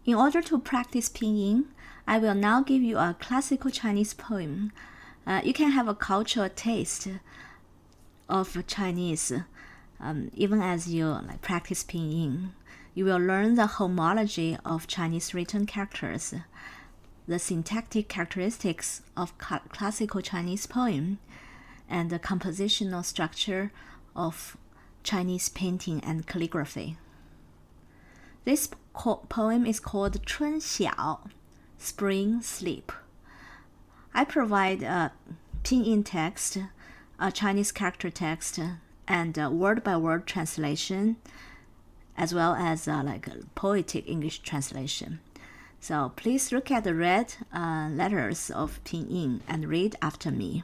In order to practice Pinyin, I will now give you a classical Chinese poem. You can have a cultural taste of Chinese even as you practice Pinyin. You will learn the homology of Chinese written characters, the syntactic characteristics of classical Chinese poem, and the compositional structure of Chinese painting and calligraphy. This poem is called 春晓, Spring Sleep. I provide a Pinyin text, a Chinese character text, and a word-by-word translation, as well as a poetic English translation. So please look at the red letters of Pinyin and read after me.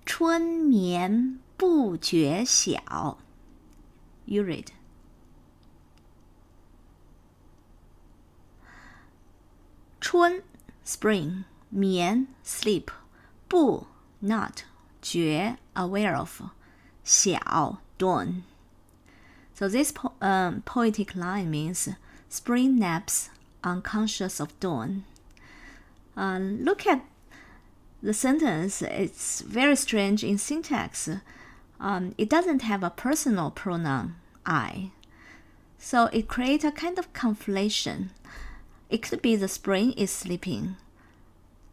春眠不觉晓. You read. 春 spring, 眠 sleep, 不 not, 觉 aware of, 晓 dawn. So this poetic line means spring naps unconscious of dawn. Look at the sentence. It's very strange in syntax. It doesn't have a personal pronoun I. So it creates a kind of conflation. It could be the spring is sleeping.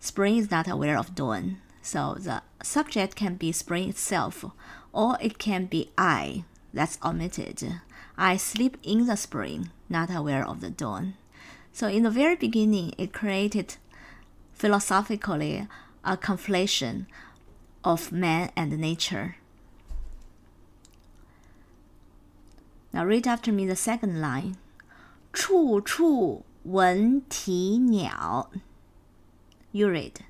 Spring is not aware of dawn. So the subject can be spring itself, or it can be I. That's omitted. I sleep in the spring, not aware of the dawn. So in the very beginning, it created philosophically a conflation of man and nature. Now read after me the second line. 处处闻啼鸟. You read.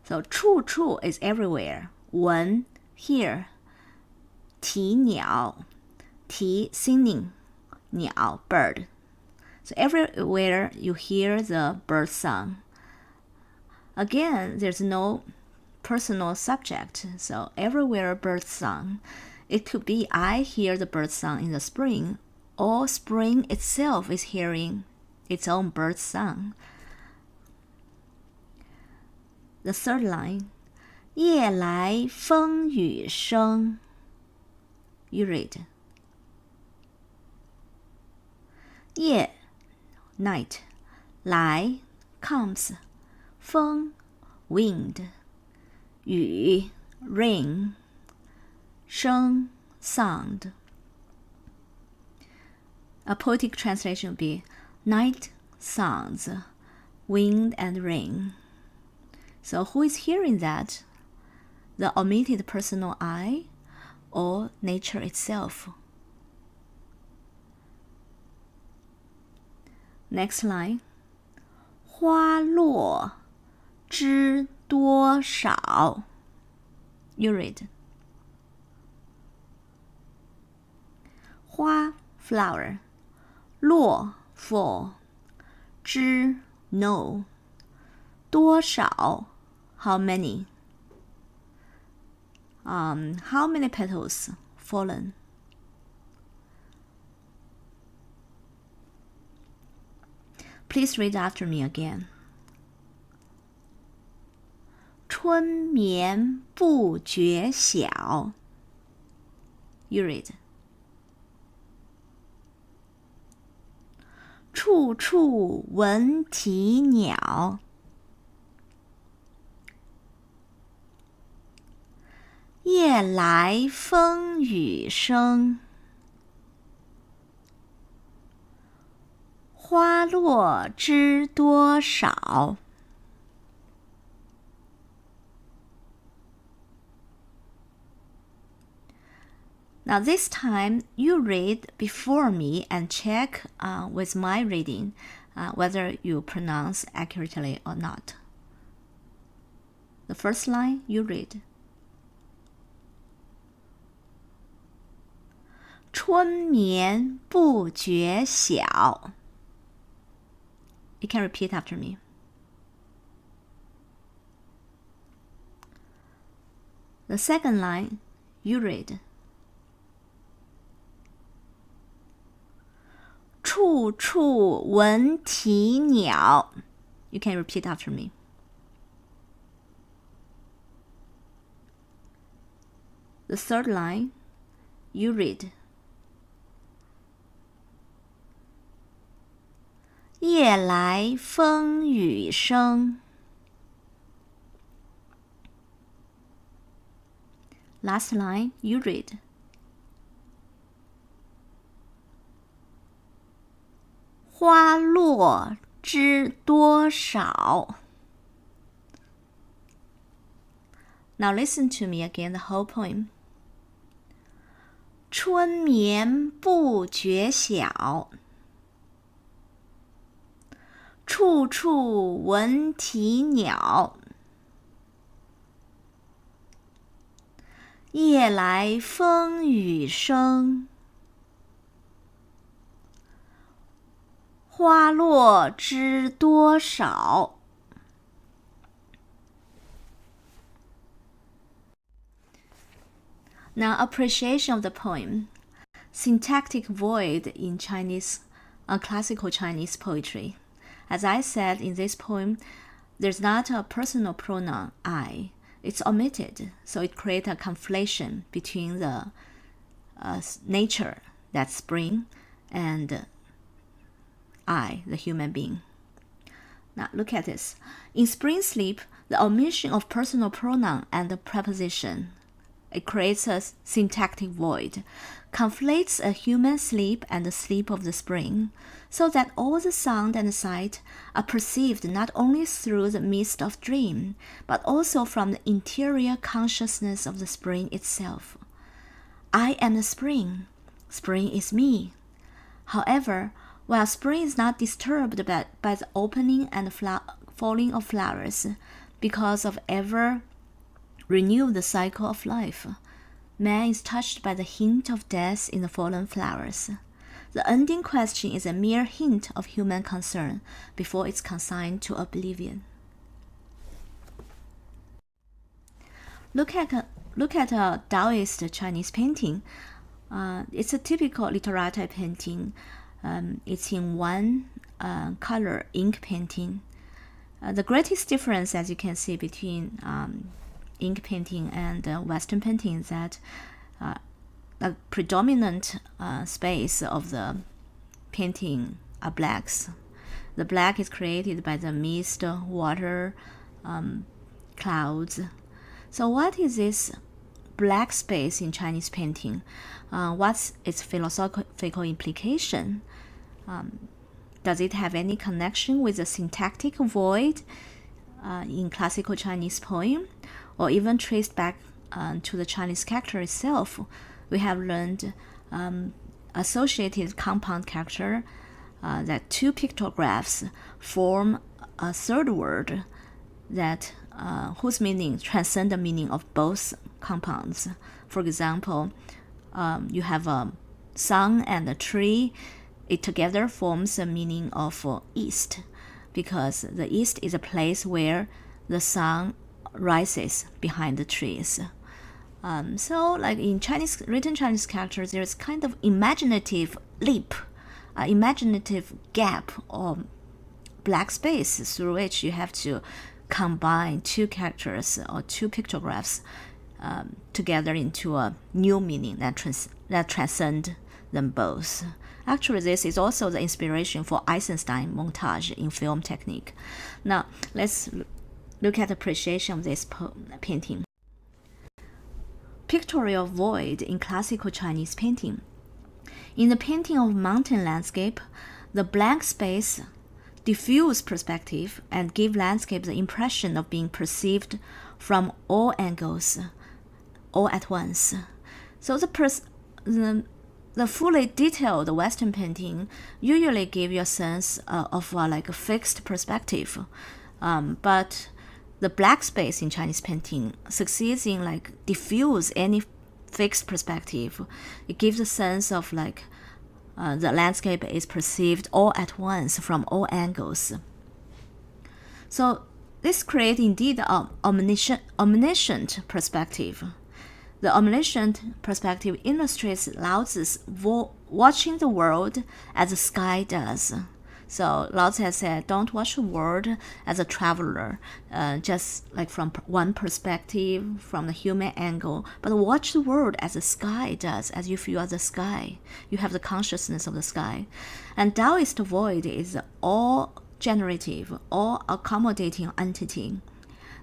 So 处处 is everywhere. 闻 here. 啼鸟 啼 singing. 鸟 bird. So everywhere you hear the bird song. Again, there's no personal subject. So everywhere bird song. It could be I hear the bird song in the spring, or spring itself is hearing its own bird song. The third line. 夜来风雨声. You read. 夜 night, 来 comes, 风 wind, 雨 rain, 声 sound. A poetic translation would be night sounds, wind and rain. So who is hearing that? The omitted personal I or nature itself? Next line. 花落知多少. You read. 花 flower, 落 fall, 知 know, 多少 how many, how many petals fallen. Please read after me again. 春眠不觉晓. You read. 处处闻啼鸟. 夜来风雨声. 花落知多少. Now this time, you read before me and check with my reading whether you pronounce accurately or not. The first line, you read. 春眠不觉晓. You can repeat after me. The second line, you read. 处处闻啼鸟. You can repeat after me. The third line, you read. 夜来风雨声. Last line, you read. 花落知多少. Now listen to me again, the whole poem. 春眠不觉晓，处处闻啼鸟。夜来风雨声，花落知多少。Now, appreciation of the poem. Syntactic void in Chinese, classical Chinese poetry. As I said in this poem, there's not a personal pronoun I. It's omitted, so it creates a conflation between the nature, that's spring, and I, the human being. Now look at this. In spring sleep, the omission of personal pronoun and the preposition, it creates a syntactic void, conflates a human sleep and the sleep of the spring, so that all the sound and sight are perceived not only through the mist of dream, but also from the interior consciousness of the spring itself. I am the spring. Spring is me. However, while spring is not disturbed by the opening and falling of flowers, because of ever renew the cycle of life, man is touched by the hint of death in the fallen flowers. The ending question is a mere hint of human concern before it's consigned to oblivion. Look at a Taoist Chinese painting. It's a typical literati painting. It's in one color ink painting. The greatest difference, as you can see, between ink painting and Western painting is that a predominant space of the painting are blacks. The black is created by the mist, water, clouds. So what is this black space in Chinese painting? What's its philosophical implication? Does it have any connection with the syntactic void in classical Chinese poem, or even traced back to the Chinese character itself? We have learned associated compound character, that two pictographs form a third word that whose meaning transcend the meaning of both compounds. For example, you have a sun and a tree. It together forms the meaning of east, because the east is a place where the sun rises behind the trees. So like in Chinese, written Chinese characters, there's kind of imaginative leap, imaginative gap or black space through which you have to combine two characters or two pictographs together into a new meaning that transcend them both. Actually, this is also the inspiration for Eisenstein montage in film technique. Now, let's look at the appreciation of this painting. Pictorial void in classical Chinese painting. In the painting of mountain landscape, the blank space diffuse perspective and give landscape the impression of being perceived from all angles, all at once. So the fully detailed Western painting usually give you a sense of like a fixed perspective, but the black space in Chinese painting succeeds in like diffuse any fixed perspective. It gives a sense of like the landscape is perceived all at once from all angles. So this creates indeed an omniscient perspective. The omniscient perspective illustrates Lao Tzu's watching the world as the sky does. So Lao Tzu has said, don't watch the world as a traveler, just like from one perspective, from the human angle, but watch the world as the sky does, as if you are the sky. You have the consciousness of the sky. And Taoist void is all generative, all accommodating entity.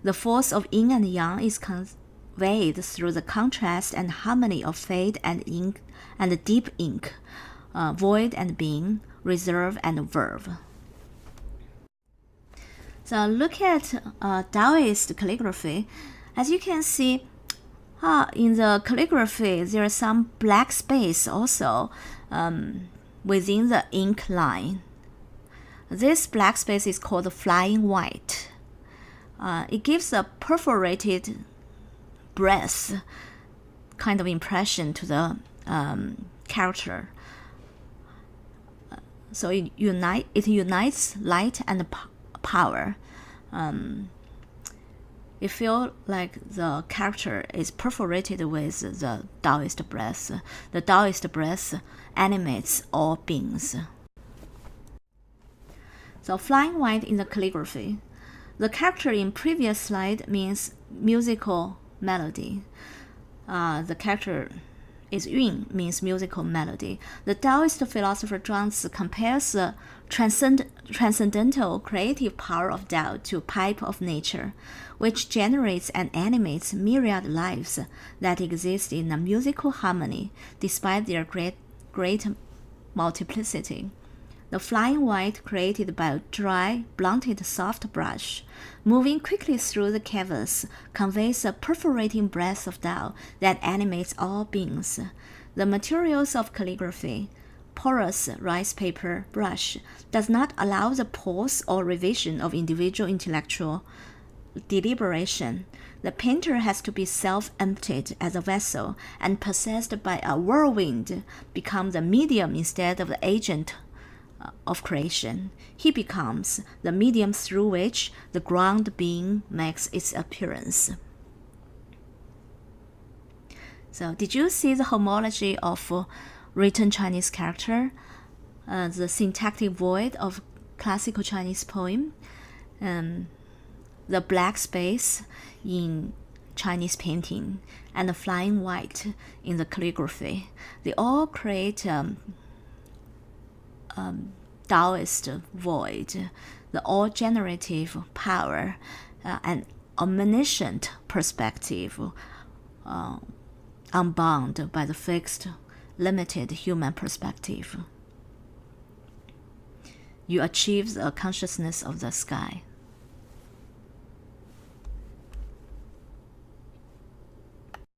The force of yin and yang is conveyed through the contrast and harmony of fade and ink and deep ink, void and being, reserve and verve. So look at Taoist calligraphy. As you can see, in the calligraphy, there is some black space also within the ink line. This black space is called the flying white. It gives a perforated breath kind of impression to the character. So it unites light and power. It feels like the character is perforated with the Taoist breath. The Taoist breath animates all beings. So flying white in the calligraphy. The character in previous slide means musical melody. The character is Yun, means musical melody. The Taoist philosopher Zhuangzi compares the transcendental creative power of Tao to a pipe of nature, which generates and animates myriad lives that exist in a musical harmony despite their great multiplicity. The flying white created by a dry, blunted soft brush, moving quickly through the canvas, conveys a perforating breath of Tao that animates all beings. The materials of calligraphy, porous rice paper, brush, does not allow the pause or revision of individual intellectual deliberation. The painter has to be self-emptied as a vessel and possessed by a whirlwind, become the medium instead of the agent of creation. He becomes the medium through which the ground being makes its appearance. So did you see the homology of written Chinese character, the syntactic void of classical Chinese poem, the black space in Chinese painting, and the flying white in the calligraphy? They all create Taoist void, the all-generative power, and omniscient perspective, unbound by the fixed, limited human perspective. You achieve the consciousness of the sky.